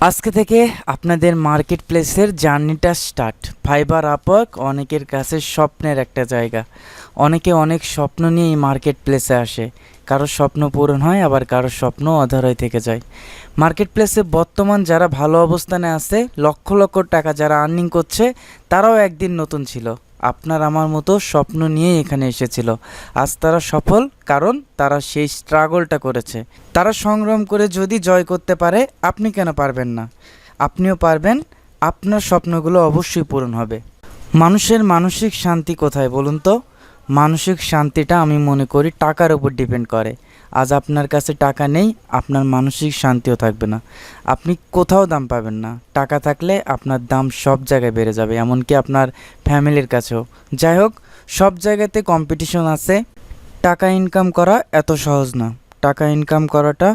আজকে থেকে আপনাদের মার্কেট প্লেসের জার্নিটা স্টার্ট। ফাইবার আপওয়ার্ক অনেকের কাছে স্বপ্নের একটা জায়গা। অনেকে অনেক স্বপ্ন নিয়ে এই মার্কেট প্লেসে আসে। কারো স্বপ্ন পূরণ হয়, আবার কারো স্বপ্ন অধরাই থেকে যায়। মার্কেট প্লেসে বর্তমান যারা ভালো অবস্থানে আছে, লক্ষ লক্ষ টাকা যারা আর্নিং করছে, তারাও একদিন নতুন ছিল। আপনার আমার মতো স্বপ্ন নিয়ে এখানে এসেছিল। আজ তারা সফল, কারণ তারা সেই স্ট্রাগলটা করেছে। তারা সংগ্রাম করে যদি জয় করতে পারে, আপনি কেন পারবেন না? আপনিও পারবেন। আপনার স্বপ্নগুলো অবশ্যই পূরণ হবে। মানুষের মানসিক শান্তি কোথায় বলুন তো? মানসিক শান্তিটা আমি মনে করি টাকার উপর ডিপেন্ড করে। আজ আপনার কাছে টাকা নেই, আপনার মানসিক শান্তিও থাকবে না। আপনি কোথাও দাম পাবেন না। টাকা থাকলে আপনার দাম সব জায়গায় বেড়ে যাবে, এমনকি আপনার ফ্যামিলির কাছেও। যাই হোক, সব জায়গাতে কম্পিটিশন আছে। টাকা ইনকাম করা এত সহজ না। টাকা ইনকাম করাটা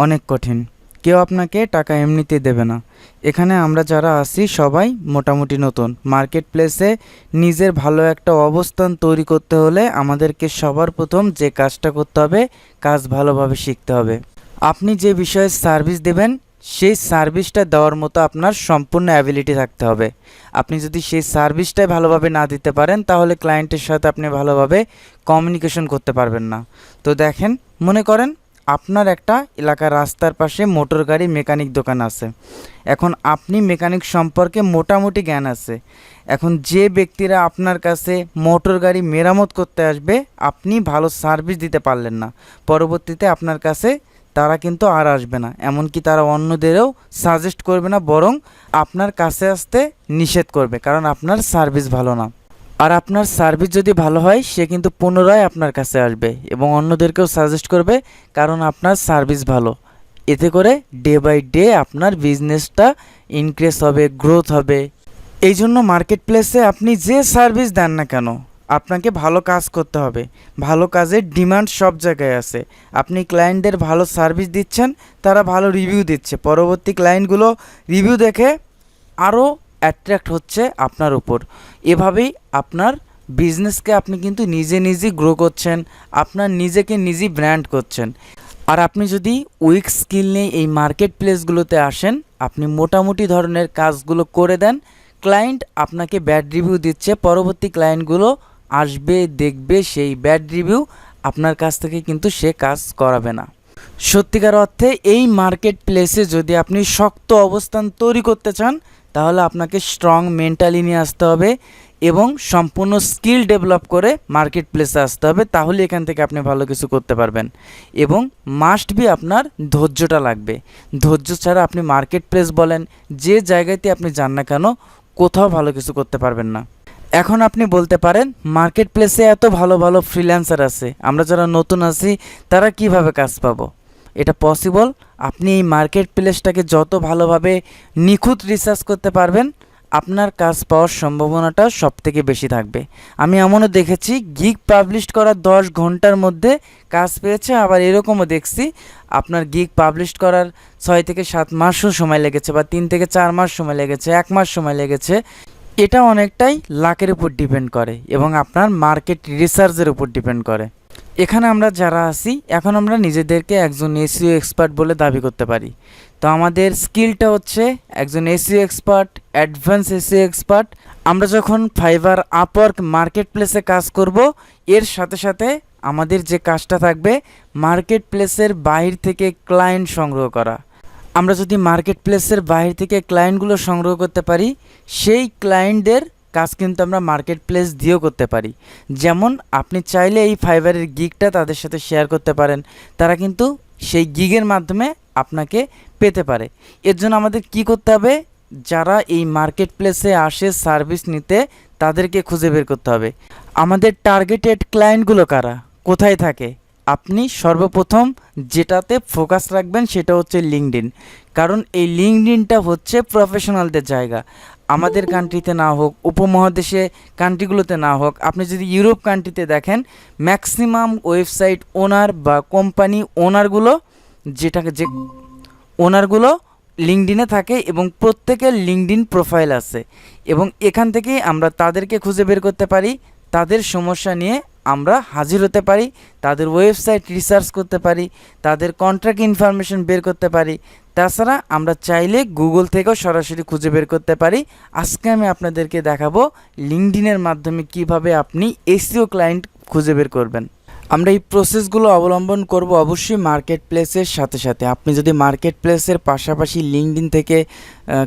অনেক কঠিন। কেউ আপনাকে টাকা এমনিতে দেবে না। এখানে আমরা যারা আছি সবাই মোটামুটি নতুন। মার্কেট প্লেসে নিজের ভালো একটা অবস্থান তৈরি করতে হলে আমাদেরকে সবার প্রথম যে কাজটা করতে হবে, কাজ ভালোভাবে শিখতে হবে। আপনি যে বিষয়ে সার্ভিস দেবেন, সেই সার্ভিসটা দেওয়ার মতো আপনার সম্পূর্ণ অ্যাবিলিটি থাকতে হবে। আপনি যদি সেই সার্ভিসটাই ভালোভাবে না দিতে পারেন, তাহলে ক্লায়েন্টের সাথে আপনি ভালোভাবে কমিউনিকেশন করতে পারবেন না। তো দেখেন, মনে করেন আপনার একটা এলাকার রাস্তার পাশে মোটর গাড়ি মেকানিক দোকান আছে। এখন আপনি মেকানিক সম্পর্কে মোটামুটি জ্ঞান আছে। এখন যে ব্যক্তিরা আপনার কাছে মোটর গাড়ি মেরামত করতে আসবে, আপনি ভালো সার্ভিস দিতে পারলেন না, পরবর্তীতে আপনার কাছে তারা কিন্তু আর আসবে না। এমনকি তারা অন্যদেরও সাজেস্ট করবে না, বরং আপনার কাছে আসতে নিষেধ করবে, কারণ আপনার সার্ভিস ভালো না। আর আপনার সার্ভিস যদি ভালো হয়, সে কিন্তু পুনরায় আপনার কাছে আসবে এবং অন্যদেরকেও সাজেস্ট করবে, কারণ আপনার সার্ভিস ভালো। এতে করে ডে বাই ডে আপনার বিজনেসটা ইনক্রিজ হবে, গ্রোথ হবে। এই জন্য মার্কেট প্লেসে আপনি যে সার্ভিস দেন না কেন, আপনাকে ভালো কাজ করতে হবে। ভালো কাজের ডিমান্ড সব জায়গায় আছে। আপনি ক্লায়েন্টদের ভালো সার্ভিস দিচ্ছেন, তারা ভালো রিভিউ দিচ্ছে, পরবর্তী ক্লায়েন্টগুলো রিভিউ দেখে আরও অ্যাট্রাক্ট হচ্ছে আপনার উপর। এভাবেই আপনার বিজনেসকে আপনি কিন্তু নিজে নিজেই গ্রো করছেন, আপনার নিজেকে নিজেই ব্র্যান্ড করছেন। আর আপনি যদি উইক স্কিল নিয়ে এই মার্কেট প্লেসগুলোতে আসেন, আপনি মোটামুটি ধরনের কাজগুলো করে দেন, ক্লায়েন্ট আপনাকে ব্যাড রিভিউ দিচ্ছে, পরবর্তী ক্লায়েন্টগুলো আসবে, দেখবে সেই ব্যাড রিভিউ, আপনার কাছ থেকে কিন্তু সে কাজ করাবে না। সত্যিকার অর্থে এই মার্কেট প্লেসে যদি আপনি শক্ত অবস্থান তৈরি করতে চান, তাহলে আপনাকে স্ট্রং মেন্টালি নিয়ে আসতে হবে এবং সম্পূর্ণ স্কিল ডেভেলপ করে মার্কেট প্লেসে আসতে হবে। তাহলে এখান থেকে আপনি ভালো কিছু করতে পারবেন। এবং মাস্ট বি আপনার ধৈর্যটা লাগবে। ধৈর্য ছাড়া আপনি মার্কেট প্লেস বলেন, যে জায়গাতে আপনি যান না কেন, কোথাও ভালো কিছু করতে পারবেন না। এখন আপনি বলতে পারেন, মার্কেট প্লেসে এত ভালো ভালো ফ্রিল্যান্সার আছে, আমরা যারা নতুন আছি তারা কিভাবে কাজ পাবো? এটা পসিবল। আপনি এই মার্কেট প্লেসটাকে যত ভালোভাবে নিখুঁত রিসার্চ করতে পারবেন, আপনার কাজ পাওয়ার সম্ভাবনাটা সবথেকে বেশি থাকবে। আমি এমনও দেখেছি গিগ পাবলিশ করার 10 ঘন্টার মধ্যে কাজ পেয়েছে, আবার এরকমও দেখছি আপনার গিগ পাবলিশ করার 6 থেকে 7 মাসও সময় লেগেছে, বা 3 থেকে 4 মাস সময় লেগেছে, 1 মাস সময় লেগেছে। এটা অনেকটাই লাকের উপর ডিপেন্ড করে এবং আপনার মার্কেট রিসার্চের উপর ডিপেন্ড করে। এখানে আমরা যারা আছি, এখন আমরা নিজেদেরকে একজন এসইও এক্সপার্ট বলে দাবি করতে পারি। তো আমাদের স্কিলটা হচ্ছে একজন SEO expert, advance SEO expert. আমরা যখন ফাইবার, আপওয়ার্ক, মার্কেট প্লেসে কাজ করব, এর সাথে সাথে আমাদের যে কাজটা থাকবে, মার্কেট প্লেসের বাহির থেকে ক্লায়েন্ট সংগ্রহ করা। আমরা যদি মার্কেট প্লেসের বাইরে থেকে ক্লায়েন্টগুলো সংগ্রহ করতে পারি, সেই ক্লায়েন্টদের কাজ কিন্তু আমরা মার্কেট প্লেস দিয়েও করতে পারি। যেমন আপনি চাইলে এই ফাইবারের গিগটা তাদের সাথে শেয়ার করতে পারেন, তারা কিন্তু সেই গিগের মাধ্যমে আপনাকে পেতে পারে। এর জন্য আমাদের কি করতে হবে? যারা এই মার্কেট প্লেসে আসে সার্ভিস নিতে, তাদেরকে খুঁজে বের করতে হবে। আমাদের টার্গেটেড ক্লায়েন্টগুলো কারা, কোথায় থাকে? আপনি সর্বপ্রথম যেটাতে ফোকাস রাখবেন সেটা হচ্ছে লিঙ্কডইন। কারণ এই লিঙ্কডইনটা হচ্ছে প্রফেশনালদের জায়গা। আমাদের কান্ট্রিতে না হোক, উপমহাদেশে কান্ট্রিগুলোতে না হোক, আপনি যদি ইউরোপ কান্ট্রিতে দেখেন, ম্যাক্সিমাম ওয়েবসাইট ওনার বা কোম্পানি ওনারগুলো যে ওনারগুলো লিঙ্কডইনে থাকে এবং প্রত্যেকের লিঙ্কডইন প্রোফাইল আছে। এবং এখান থেকেই আমরা তাদেরকে খুঁজে বের করতে পারি, তাদের সমস্যা নিয়ে আমরা হাজির হতে পারি, তাদের ওয়েবসাইট রিসার্চ করতে পারি, তাদের কন্ট্রাক্ট ইনফরমেশন বের করতে পারি। তাছাড়া আমরা চাইলে গুগল থেকেও সরাসরি খুঁজে বের করতে পারি। আজকে আমি আপনাদেরকে দেখাবো লিঙ্কডইনের মাধ্যমে কিভাবে আপনি এসইও ক্লায়েন্ট খুঁজে বের করবেন। আমরা এই প্রসেসগুলো অবলম্বন করব অবশ্যই মার্কেট প্লেসের সাথে সাথে। আপনি যদি মার্কেট প্লেসের পাশাপাশি লিঙ্কডইন থেকে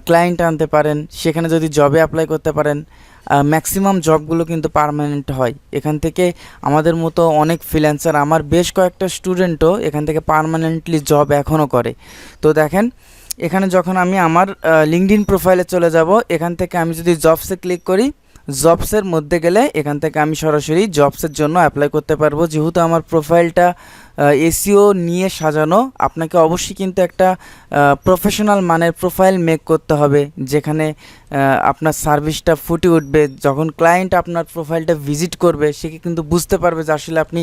ক্লায়েন্ট আনতে পারেন, সেখানে যদি জবে অ্যাপ্লাই করতে পারেন, ম্যাক্সিমাম জবগুলো কিন্তু পার্মানেন্ট হয়। এখান থেকে আমাদের মতো অনেক ফ্রিল্যান্সার, আমার বেশ কয়েকটা স্টুডেন্টও এখান থেকে পার্মানেন্টলি জব এখনও করে। তো দেখেন, এখানে যখন আমি আমার লিঙ্কডইন প্রোফাইলে চলে যাব, এখান থেকে আমি যদি জবসে ক্লিক করি, জবসের মধ্যে গেলে এখান থেকে আমি সরাসরি জবসের জন্য অ্যাপ্লাই করতে পারবো। যেহেতু আমার প্রোফাইলটা এসইও নিয়ে সাজানো, আপনাকে অবশ্যই কিন্তু একটা প্রফেশনাল মানের প্রোফাইল মেক করতে হবে, যেখানে আপনার সার্ভিসটা ফুটে উঠবে। যখন ক্লায়েন্ট আপনার প্রোফাইলটা ভিজিট করবে, সে কিন্তু বুঝতে পারবে যে আসলে আপনি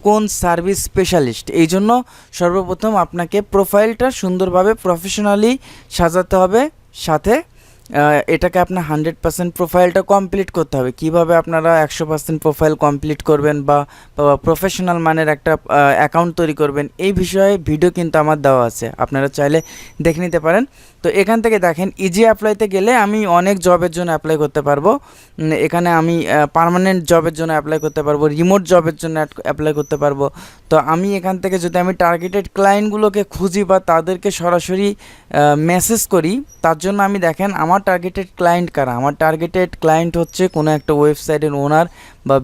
কোন সার্ভিস স্পেশালিস্ট। এই জন্য সর্বপ্রথম আপনাকে প্রোফাইলটা সুন্দরভাবে প্রফেশনালি সাজাতে হবে, সাথে এটাকে আপনার 100% প্রোফাইলটা কমপ্লিট করতে হবে। কিভাবে আপনারা 100% প্রোফাইল কমপ্লিট করবেন বা প্রফেশনাল মানের একটা অ্যাকাউন্ট তৈরি করবেন, এই বিষয়ে ভিডিও কিন্তু আমার দেওয়া আছে, আপনারা চাইলে দেখে নিতে পারেন। তো এখান থেকে দেখেন, ইজি অ্যাপ্লাইতে গেলে আমি অনেক জবের জন্য অ্যাপ্লাই করতে পারবো। এখানে আমি পার্মানেন্ট জবের জন্য অ্যাপ্লাই করতে পারবো, রিমোট জবের জন্য অ্যাপ্লাই করতে পারবো। তো আমি এখান থেকে যদি আমি টার্গেটেড ক্লায়েন্টগুলোকে খুঁজি বা তাদেরকে সরাসরি মেসেজ করি, তার জন্য আমি দেখেন আমার টার্গেটেড ক্লায়েন্ট কারা। আমার টার্গেটেড ক্লায়েন্ট হচ্ছে কোনো একটা ওয়েবসাইটের ওনার বা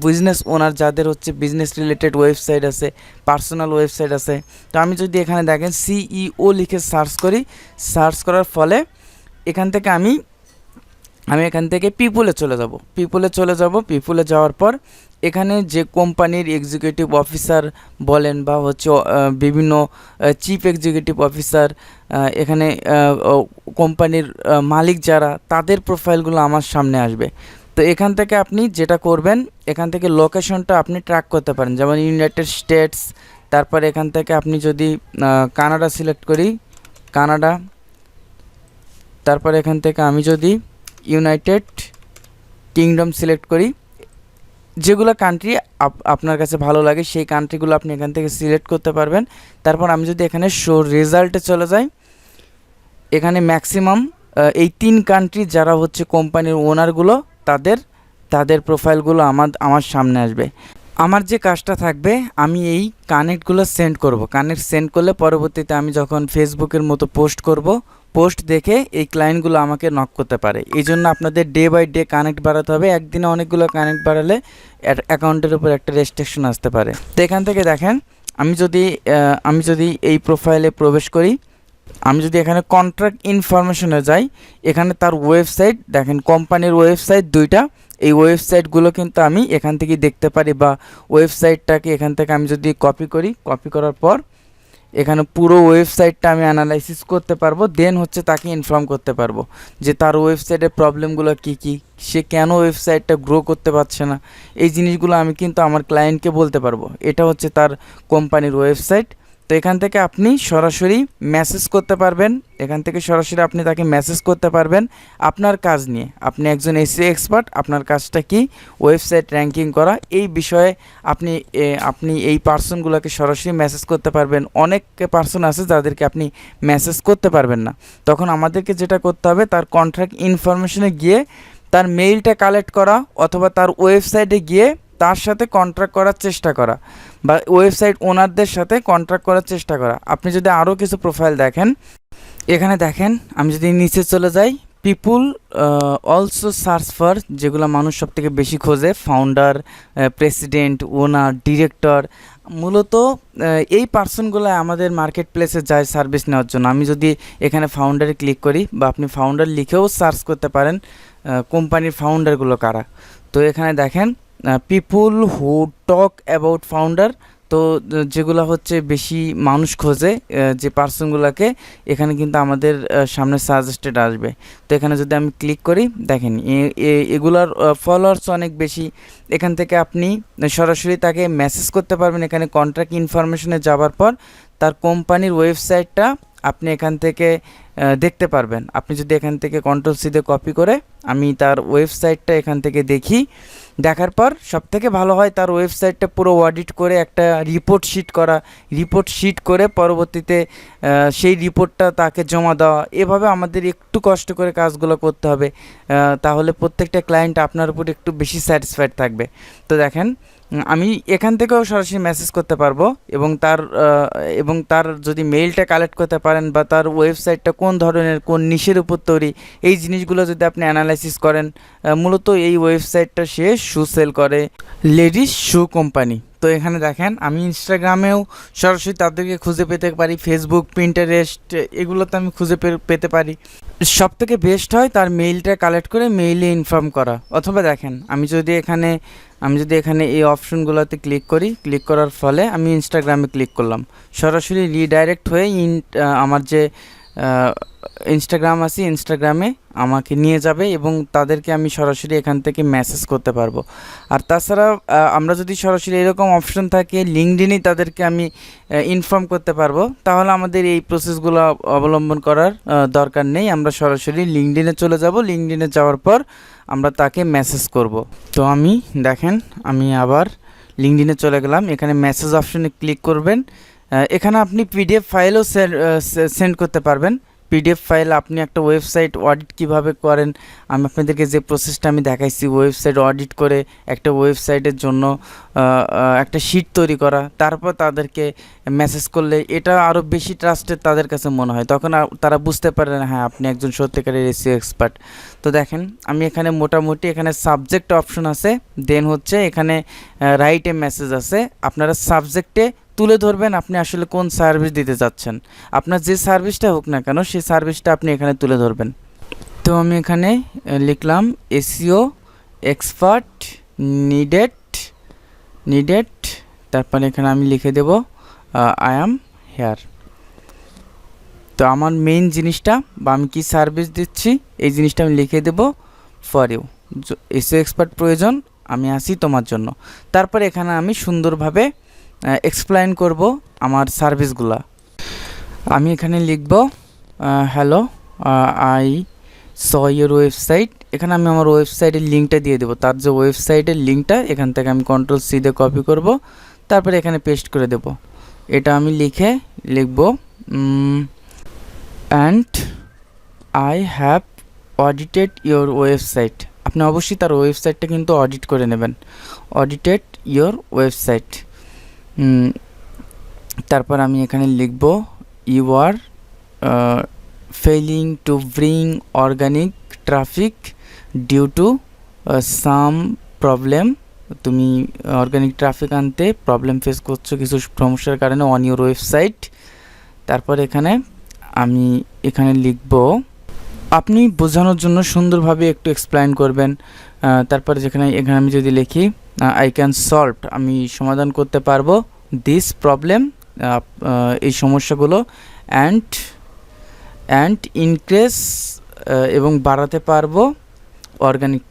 বিজনেস ওনার, যাদের হচ্ছে বিজনেস রিলেটেড ওয়েবসাইট আছে, পার্সোনাল ওয়েবসাইট আছে। তো আমি যদি এখানে দেখেন সিইও লিখে সার্চ করি, সার্চ করার ফলে এখান থেকে আমি এখান থেকে পিপুলে চলে যাব। পিপুলে যাওয়ার পর এখানে যে কোম্পানির এক্সিকিউটিভ অফিসার বলেন বা হচ্ছে বিভিন্ন চিফ এক্সিকিউটিভ অফিসার, এখানে কোম্পানির মালিক যারা, তাদের প্রোফাইলগুলো আমার সামনে আসবে। তো এখান থেকে আপনি যেটা করবেন, এখান থেকে লোকেশনটা আপনি ট্র্যাক করতে পারেন, যেমন ইউনাইটেড স্টেটস। তারপর এখান থেকে আপনি যদি কানাডা সিলেক্ট করি, কানাডা। তারপর এখান থেকে আমি যদি ইউনাইটেড কিংডম সিলেক্ট করি, যেগুলো কান্ট্রি আপনার কাছে ভালো লাগে সেই কান্ট্রিগুলো আপনি এখান থেকে সিলেক্ট করতে পারবেন। তারপর আমি যদি এখানে শো রেজাল্টে চলে যাই, এখানে ম্যাক্সিমাম এই 3 কান্ট্রি যারা হচ্ছে কোম্পানির ওনারগুলো, তাদের প্রোফাইলগুলো আমার সামনে আসবে। আমার যে কাজটা থাকবে, আমি এই কানেক্টগুলো সেন্ড করব। কানেক্ট সেন্ড করলে পরবর্তীতে আমি যখন ফেসবুকের মতো পোস্ট করব, পোস্ট দেখে এই ক্লায়েন্টগুলো আমাকে নক করতে পারে। এই জন্য আপনাদের ডে বাই ডে কানেক্ট বাড়াতে হবে। একদিনে অনেকগুলো কানেক্ট বাড়ালে অ্যাকাউন্টের উপর একটা রেস্ট্রিকশন আসতে পারে। তো এখান থেকে দেখেন, আমি যদি এই প্রোফাইলে প্রবেশ করি, আমি যদি এখানে কন্ট্রাক্ট ইনফরমেশনে যাই, এখানে তার ওয়েবসাইট দেখেন, কোম্পানির ওয়েবসাইট 2টা। এই ওয়েবসাইটগুলো কিন্তু আমি এখান থেকেই দেখতে পারি, বা ওয়েবসাইটটাকে এখান থেকে আমি যদি কপি করি, কপি করার পর এখানে পুরো ওয়েবসাইটটা আমি অ্যানালাইসিস করতে পারবো। দেন হচ্ছে তাকে ইনফর্ম করতে পারবো যে তার ওয়েবসাইটের প্রবলেমগুলো কী, সে কেন ওয়েবসাইটটা গ্রো করতে পারছে না। এই জিনিসগুলো আমি কিন্তু আমার ক্লায়েন্টকে বলতে পারবো। এটা হচ্ছে তার কোম্পানির ওয়েবসাইট। তো এখান থেকে আপনি সরাসরি মেসেজ করতে পারবেন, এখান থেকে সরাসরি আপনি তাকে মেসেজ করতে পারবেন আপনার কাজ নিয়ে। আপনি একজন এসইও এক্সপার্ট, আপনার কাজটা কি ওয়েবসাইট র্যাঙ্কিং করা, এই বিষয়ে আপনি এই পার্সনগুলোকে সরাসরি মেসেজ করতে পারবেন। অনেক পার্সন আছে যাদেরকে আপনি মেসেজ করতে পারবেন না, তখন আমাদেরকে যেটা করতে হবে, তার কন্ট্রাক্ট ইনফরমেশনে গিয়ে তার মেইলটা কালেক্ট করা, অথবা তার ওয়েবসাইটে গিয়ে তার সাথে কন্ট্রাক্ট করার চেষ্টা করা, বা ওয়েবসাইট ওনারদের সাথে কন্ট্রাক্ট করার চেষ্টা করা। আপনি যদি আরও কিছু প্রোফাইল দেখেন, এখানে দেখেন, আমি যদি নিচে চলে যাই, পিপুল অলসো সার্চ ফর, যেগুলো মানুষ সব থেকে বেশি খোঁজে, ফাউন্ডার, প্রেসিডেন্ট, ওনার, ডিরেক্টর। মূলত এই পার্সনগুলো আমাদের মার্কেট প্লেসে যায় সার্ভিস নেওয়ার জন্য। আমি যদি এখানে ফাউন্ডারে ক্লিক করি, বা আপনি ফাউন্ডার লিখেও সার্চ করতে পারেন কোম্পানির ফাউন্ডারগুলো কারা। তো এখানে দেখেন, পিপুল হু টক অ্যাবাউট ফাউন্ডার। তো যেগুলো হচ্ছে বেশি মানুষ খোঁজে, যে পার্সনগুলোকে, এখানে কিন্তু আমাদের সামনে সাজেস্টেড আসবে। তো এখানে যদি আমি ক্লিক করি, দেখেন এগুলার ফলোয়ার্স অনেক বেশি। এখান থেকে আপনি সরাসরি তাকে মেসেজ করতে পারবেন। এখানে কন্ট্রাক্ট ইনফরমেশনে যাওয়ার পর তার কোম্পানির ওয়েবসাইটটা আপনি এখান থেকে দেখতে পারবেন। আপনি যদি এখান থেকে কন্ট্রোল সি দিয়ে কপি করে আমি তার ওয়েবসাইটটা এখান থেকে দেখি, দেখার পর সবথেকে ভালো হয় তার ওয়েবসাইটটা পুরো অডিট করে একটা রিপোর্ট শিট করে পরবর্তীতে সেই রিপোর্টটা তাকে জমা দেওয়া। এভাবে আমাদের একটু কষ্ট করে কাজগুলো করতে হবে, তাহলে প্রত্যেকটা ক্লায়েন্ট আপনার উপর একটু বেশি স্যাটিসফাইড থাকবে। তো দেখেন আমি এখান থেকেও সরাসরি মেসেজ করতে পারবো এবং তার যদি মেইলটা কালেক্ট করতে পারেন বা তার ওয়েবসাইটটা কোন ধরনের, কোন নিশের উপর তৈরি, এই জিনিসগুলো যদি আপনি অ্যানালাইসিস করেন। মূলত এই ওয়েবসাইটটা সে শু সেল করে, লেডিস শু কোম্পানি। তো এখানে দেখেন আমি ইনস্টাগ্রামেও সরাসরি তাদেরকে খুঁজে পেতে পারি, ফেসবুক, পিন্টারেস্ট এগুলোতে আমি খুঁজে পেতে পারি। সবথেকে বেস্ট হয় তার মেইলটা কালেক্ট করে মেইলে ইনফর্ম করা। অথবা দেখেন আমি যদি এখানে এই অপশনগুলোতে ক্লিক করার ফলে আমি ইনস্টাগ্রামে ক্লিক করলাম, সরাসরি রিডাইরেক্ট হয়ে আমার যে ইনস্টাগ্রাম আছে ইনস্টাগ্রামে আমাকে নিয়ে যাবে এবং তাদেরকে আমি সরাসরি এখান থেকে মেসেজ করতে পারবো। আর তাছাড়া আমরা যদি সরাসরি এরকম অপশন থাকে লিঙ্কডইনেই তাদেরকে আমি ইনফর্ম করতে পারবো, তাহলে আমাদের এই প্রসেসগুলো অবলম্বন করার দরকার নেই। আমরা সরাসরি লিঙ্কডইনে চলে যাব, লিঙ্কডইনে যাওয়ার পর আমরা তাকে মেসেজ করব। তো দেখেন আমি আবার লিঙ্কডইনে চলে গেলাম, এখানে মেসেজ অপশনে ক্লিক করবেন। এখানে আপনি পিডিএফ ফাইলও সেন্ড করতে পারবেন। পিডিএফ ফাইল আপনি একটা ওয়েবসাইট অডিট কিভাবে করেন আমি আপনাদেরকে যে প্রসেসটা আমি দেখাইছি, ওয়েবসাইট অডিট করে একটা ওয়েবসাইটের জন্য একটা শিট তৈরি করা, তারপর তাদেরকে মেসেজ করলে এটা আরও বেশি ট্রাস্টেড তাদের কাছে মনে হয়, তখন তারা বুঝতে পারে না হ্যাঁ আপনি একজন সত্যিকারের এসইও এক্সপার্ট। তো দেখেন আমি এখানে মোটামুটি এখানে সাবজেক্ট অপশন আছে, দেন হচ্ছে এখানে রাইট এ মেসেজ আছে। আপনারা সাবজেক্টে তুলে ধরবেন আপনি আসলে কোন সার্ভিস দিতে যাচ্ছেন, আপনার যে সার্ভিসটা হোক না কেন সেই সার্ভিসটা আপনি এখানে তুলে ধরবেন। তো আমি এখানে লিখলাম এসইও এক্সপার্ট নিডেড, তারপরে এখানে আমি লিখে দেব আই অ্যাম হেয়ার। তো আমার মেইন জিনিসটা বা আমি কি সার্ভিস দিচ্ছি এই জিনিসটা আমি লিখে দেব ফর ইউ, এসইও এক্সপার্ট প্রয়োজন, আমি আসি তোমার জন্য। তারপরে এখানে আমি সুন্দরভাবে এক্সপ্লেইন করব আমার সার্ভিসগুলা। আমি এখানে লিখব hello I saw your website, এখানে আমি আমার ওয়েবসাইটের লিঙ্কটা দিয়ে দেবো, তার যে ওয়েবসাইটের লিঙ্কটা এখান থেকে আমি কন্ট্রোল সি দিয়ে কপি করব, তারপরে এখানে পেস্ট করে দেব। এটা আমি লিখব and I have audited your website. আপনি অবশ্যই তার ওয়েবসাইটটা কিন্তু অডিট করে নেবেন, অডিটেড ইউর ওয়েবসাইট। তারপর আমি এখানে লিখব you are failing to bring organic traffic due to some problem, তুমি অর্গানিক ট্রাফিক আনতে প্রবলেম ফেস করছো কিছু সমস্যার কারণে অন ইউর ওয়েবসাইট। তারপর আমি এখানে লিখব, আপনি বোঝানোর জন্য সুন্দরভাবে একটু এক্সপ্লেইন করবেন। তারপরে এখানে আমি যদি লিখি আই ক্যান সলভ, আমি সমাধান করতে পারবো দিস প্রবলেম, এই সমস্যাগুলো, অ্যান্ড ইনক্রিজ এবং বাড়াতে পারবো organic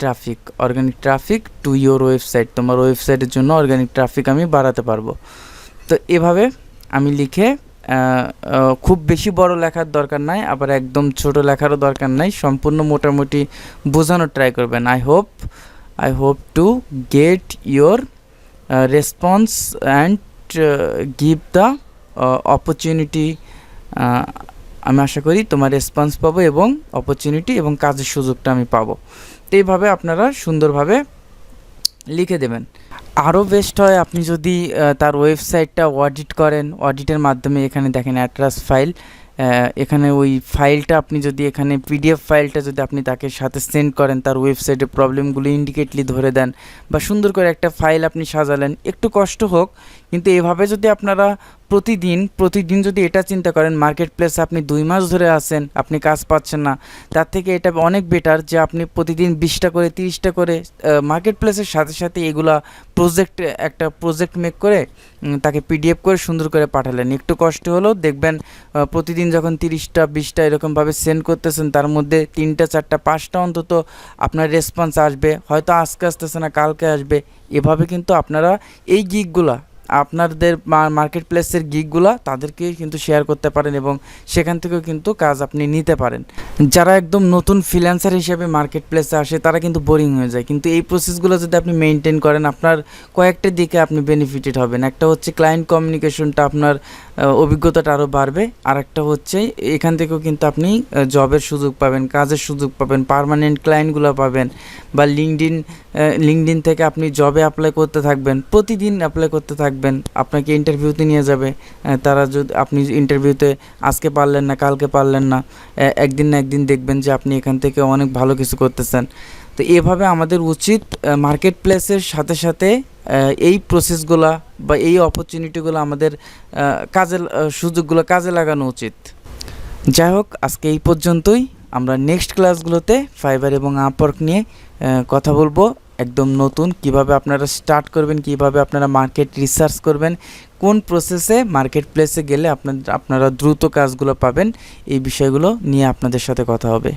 traffic to your website, তোমার ওয়েবসাইটের জন্য অর্গানিক ট্রাফিক আমি বাড়াতে পারবো। তো এভাবে আমি লিখে খুব বেশি বড় লেখার দরকার নাই, আবার একদম ছোট লেখারও দরকার নাই, সম্পূর্ণ মোটামুটি বোঝানোর ট্রাই করবেন। I hope to get your response and give the opportunity, আমি আশা করি তোমার রেসপন্স পাবো এবং অপরচুনিটি এবং কাজের সুযোগটা আমি পাবো। তো এইভাবে আপনারা সুন্দরভাবে লিখে দেবেন। আরও বেস্ট হয় আপনি যদি তার ওয়েবসাইটটা অডিট করেন, অডিটের মাধ্যমে এখানে দেখেন অ্যাট্রাস ফাইল, এখানে ওই ফাইলটা আপনি যদি এখানে পিডিএফ ফাইলটা যদি আপনি তাকে সাথে সেন্ড করেন, তার ওয়েবসাইটের প্রবলেমগুলো ইন্ডিকেটলি ধরে দেন বা সুন্দর করে একটা ফাইল আপনি সাজালেন, একটু কষ্ট হোক কিন্তু এভাবে যদি আপনারা প্রতিদিন যদি এটা চিন্তা করেন, মার্কেট প্লেসে আপনি 2 মাস ধরে আছেন, আপনি কাজ পাচ্ছেন না, তার থেকে এটা অনেক বেটার যে আপনি প্রতিদিন 20টা করে 30টা করে মার্কেট প্লেসের সাথে সাথে এগুলা একটা প্রজেক্ট মেক করে তাকে পিডিএফ করে সুন্দর করে পাঠালেন। একটু কষ্ট হলেও দেখবেন প্রতিদিন যখন 30টা 20টা এরকমভাবে সেন্ড করতেছেন, তার মধ্যে 3টা 4টা 5টা অন্তত আপনার রেসপন্স আসবে, হয়তো আজকে আসতেছে না কালকে আসবে। এভাবে কিন্তু আপনারা এই গিগগুলা আপনাদের মার্কেট প্লেসের গিগগুলা তাদেরকে কিন্তু শেয়ার করতে পারেন এবং সেখান থেকেও কিন্তু কাজ আপনি নিতে পারেন। যারা একদম নতুন ফ্রিল্যান্সার হিসেবে মার্কেট প্লেসে আসে তারা কিন্তু বোরিং হয়ে যায়, কিন্তু এই প্রসেসগুলো যদি আপনি মেনটেন করেন আপনার কয়েকটা দিকে আপনি বেনিফিটেড হবেন। একটা হচ্ছে ক্লায়েন্ট কমিউনিকেশনটা, আপনার অভিজ্ঞতাটা আরও বাড়বে। আর একটা হচ্ছে এখান থেকেও কিন্তু আপনি জবের সুযোগ পাবেন, কাজের সুযোগ পাবেন, পার্মানেন্ট ক্লায়েন্টগুলো পাবেন, বা লিঙ্কডিন থেকে আপনি জবে অ্যাপ্লাই করতে থাকবেন, প্রতিদিন অ্যাপ্লাই করতে থাকবেন, আপনাকে ইন্টারভিউতে নিয়ে যাবে। তারা যদি আপনি ইন্টারভিউতে আজকে পারলেন না, কালকে পারলেন না, একদিন না একদিন দেখবেন যে আপনি এখান থেকে অনেক ভালো কিছু করতেছেন। তো এভাবে আমাদের উচিত মার্কেট প্লেসের সাথে সাথে এই প্রসেসগুলা বা এই অপরচুনিটিগুলো আমাদের কাজের সুযোগগুলো কাজে লাগানো উচিত। যাই হোক, আজকে এই পর্যন্তই। আমরা নেক্সট ক্লাসগুলোতে ফাইবার এবং আপওয়ার্ক নিয়ে কথা বলবো। একদম নতুন কিভাবে আপনারা স্টার্ট করবেন, কিভাবে আপনারা মার্কেট রিসার্চ করবেন, কোন প্রসেসে মার্কেট প্লেসে গেলে আপনারা দ্রুত কাজগুলো পাবেন, এই বিষয়গুলো নিয়ে আপনাদের সাথে কথা হবে।